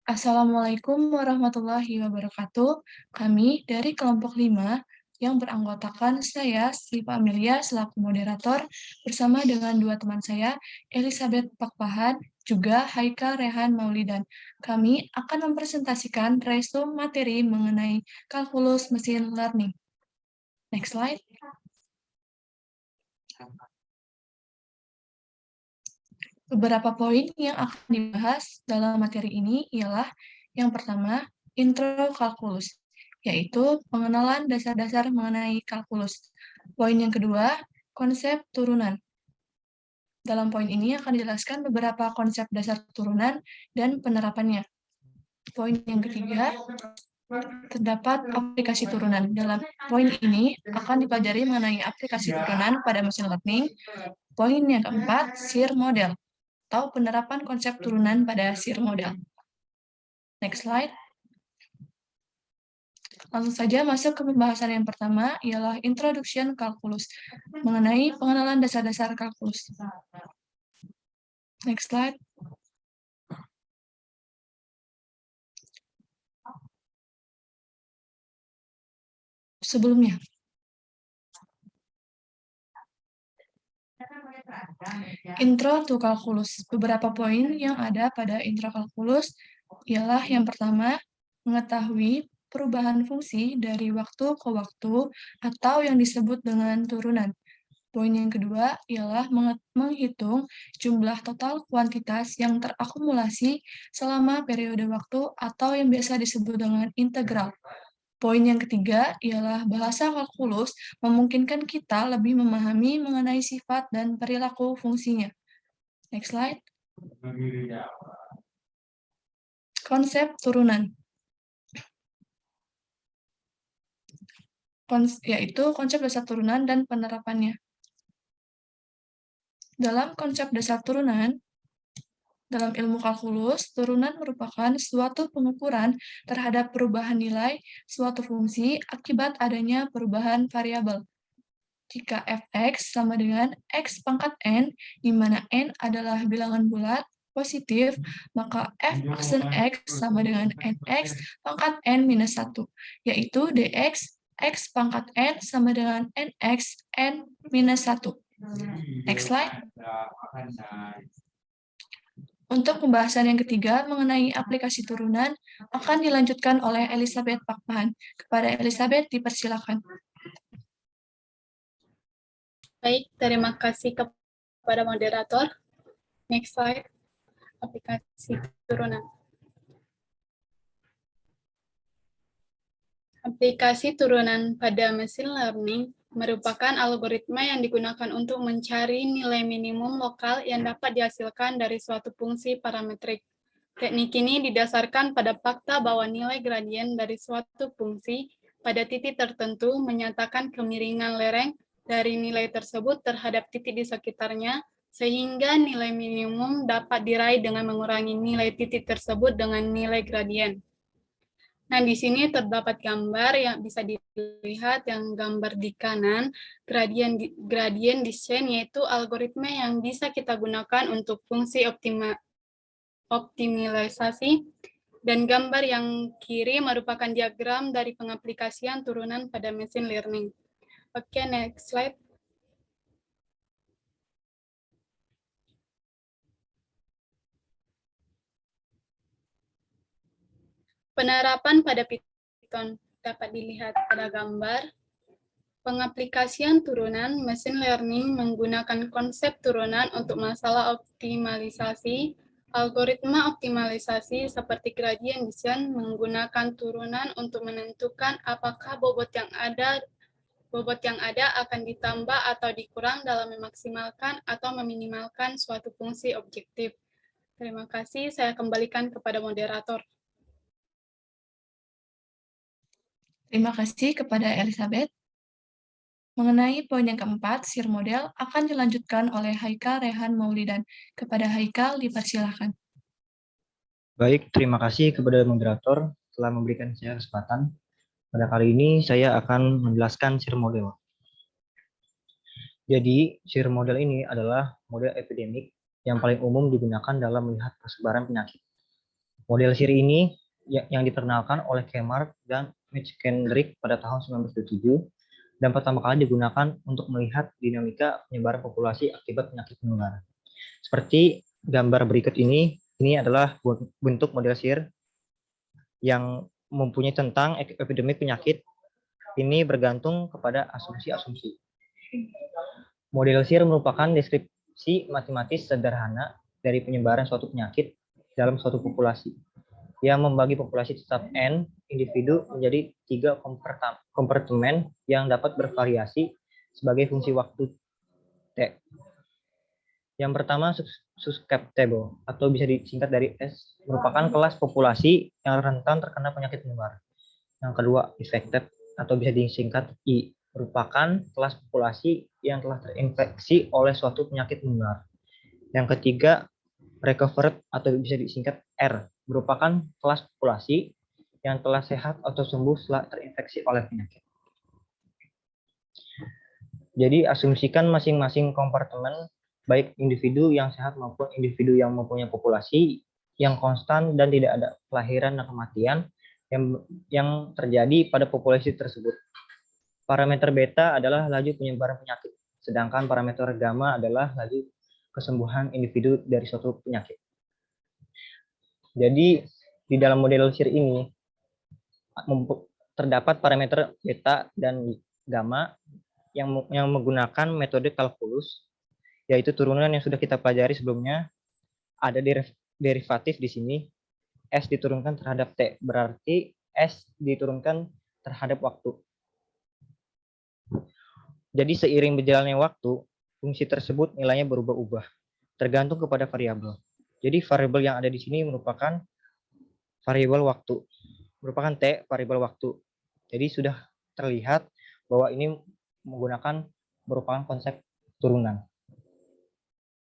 Assalamualaikum warahmatullahi wabarakatuh. Kami dari kelompok 5 yang beranggotakan saya, Siva Amelia, selaku moderator, bersama dengan dua teman saya, Elizabeth Pakpahan, juga Haika Rehan Maulidan. Kami akan mempresentasikan resume materi mengenai kalkulus machine learning. Next slide. Beberapa poin yang akan dibahas dalam materi ini ialah yang pertama, intro kalkulus, yaitu pengenalan dasar-dasar mengenai kalkulus. Poin yang kedua, konsep turunan. Dalam poin ini akan dijelaskan beberapa konsep dasar turunan dan penerapannya. Poin yang ketiga, terdapat aplikasi turunan. Dalam poin ini akan dipelajari mengenai aplikasi turunan pada machine learning. Poin yang keempat, SIR model atau penerapan konsep turunan pada SIR model. Next slide. Langsung saja masuk ke pembahasan yang pertama, ialah Introduction Calculus, mengenai pengenalan dasar-dasar kalkulus. Next slide. Sebelumnya, intro to calculus. Beberapa poin yang ada pada intro calculus ialah yang pertama, mengetahui perubahan fungsi dari waktu ke waktu atau yang disebut dengan turunan. Poin yang kedua ialah menghitung jumlah total kuantitas yang terakumulasi selama periode waktu atau yang biasa disebut dengan integral. Poin yang ketiga ialah bahasa kalkulus memungkinkan kita lebih memahami mengenai sifat dan perilaku fungsinya. Next slide. Konsep turunan. Yaitu konsep dasar turunan dan penerapannya. Dalam konsep dasar turunan, dalam ilmu kalkulus, turunan merupakan suatu pengukuran terhadap perubahan nilai suatu fungsi akibat adanya perubahan variabel. Jika f(x) sama dengan x pangkat n, di mana n adalah bilangan bulat positif, maka f aksen x sama dengan nx pangkat n minus 1, yaitu dx x pangkat n sama dengan nx n minus 1. Next slide. Untuk pembahasan yang ketiga mengenai aplikasi turunan akan dilanjutkan oleh Elizabeth Pakpahan. Kepada Elizabeth dipersilakan. Baik, terima kasih kepada moderator. Next slide. Aplikasi turunan. Aplikasi turunan pada machine learning merupakan algoritma yang digunakan untuk mencari nilai minimum lokal yang dapat dihasilkan dari suatu fungsi parametrik. Teknik ini didasarkan pada fakta bahwa nilai gradien dari suatu fungsi pada titik tertentu menyatakan kemiringan lereng dari nilai tersebut terhadap titik di sekitarnya, sehingga nilai minimum dapat diraih dengan mengurangi nilai titik tersebut dengan nilai gradien. Nah, di sini terdapat gambar yang bisa dilihat, yang gambar di kanan, gradient descent, yaitu algoritma yang bisa kita gunakan untuk fungsi optimalisasi, dan gambar yang kiri merupakan diagram dari pengaplikasian turunan pada machine learning. Oke, next slide. Penerapan pada Python dapat dilihat pada gambar. Pengaplikasian turunan machine learning menggunakan konsep turunan untuk masalah optimalisasi. Algoritma optimalisasi seperti gradient descent menggunakan turunan untuk menentukan apakah bobot yang ada akan ditambah atau dikurang dalam memaksimalkan atau meminimalkan suatu fungsi objektif. Terima kasih, saya kembalikan kepada moderator. Terima kasih kepada Elizabeth. Mengenai poin yang keempat, SIR model akan dilanjutkan oleh Haika Rehan Maulidan. Kepada Haikal dipersilakan. Baik, terima kasih kepada moderator telah memberikan saya kesempatan. Pada kali ini saya akan menjelaskan SIR model. Jadi, SIR model ini adalah model epidemik yang paling umum digunakan dalam melihat persebaran penyakit. Model SIR ini yang diperkenalkan oleh Kemar dan Mitch-Kendrick pada tahun 1927 dan pertama kali digunakan untuk melihat dinamika penyebaran populasi akibat penyakit menular. Seperti gambar berikut ini adalah bentuk model SIR yang mempunyai tentang epidemi penyakit. Ini bergantung kepada asumsi-asumsi. Model SIR merupakan deskripsi matematis sederhana dari penyebaran suatu penyakit dalam suatu populasi yang membagi populasi tetap N individu menjadi 3 kompartemen yang dapat bervariasi sebagai fungsi waktu T. Yang pertama, susceptible atau bisa disingkat dari S, merupakan kelas populasi yang rentan terkena penyakit menular. Yang kedua, infected atau bisa disingkat I, merupakan kelas populasi yang telah terinfeksi oleh suatu penyakit menular. Yang ketiga, recovered atau bisa disingkat R, merupakan kelas populasi yang telah sehat atau sembuh setelah terinfeksi oleh penyakit. Jadi asumsikan masing-masing kompartemen, baik individu yang sehat maupun individu yang mempunyai populasi yang konstan dan tidak ada kelahiran dan kematian yang terjadi pada populasi tersebut. Parameter beta adalah laju penyebaran penyakit, sedangkan parameter gamma adalah laju kesembuhan individu dari suatu penyakit. Jadi di dalam model SIR ini terdapat parameter beta dan gamma yang menggunakan metode kalkulus, yaitu turunan yang sudah kita pelajari sebelumnya. Ada derivatif di sini, S diturunkan terhadap T, berarti S diturunkan terhadap waktu. Jadi seiring berjalannya waktu, fungsi tersebut nilainya berubah-ubah, tergantung kepada variabel. Jadi variabel yang ada di sini merupakan variabel waktu, merupakan T, variabel waktu. Jadi sudah terlihat bahwa ini merupakan konsep turunan.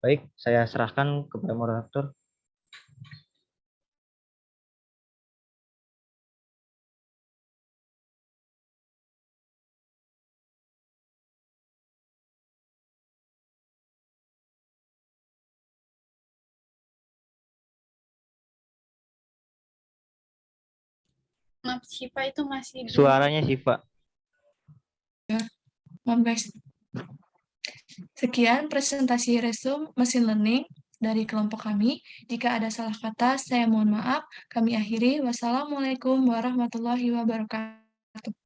Baik, saya serahkan kepada moderator. Maaf, Syifa itu masih Suaranya Syifa. Maaf guys. Sekian presentasi resume machine learning dari kelompok kami. Jika ada salah kata, saya mohon maaf. Kami akhiri. Wassalamualaikum warahmatullahi wabarakatuh.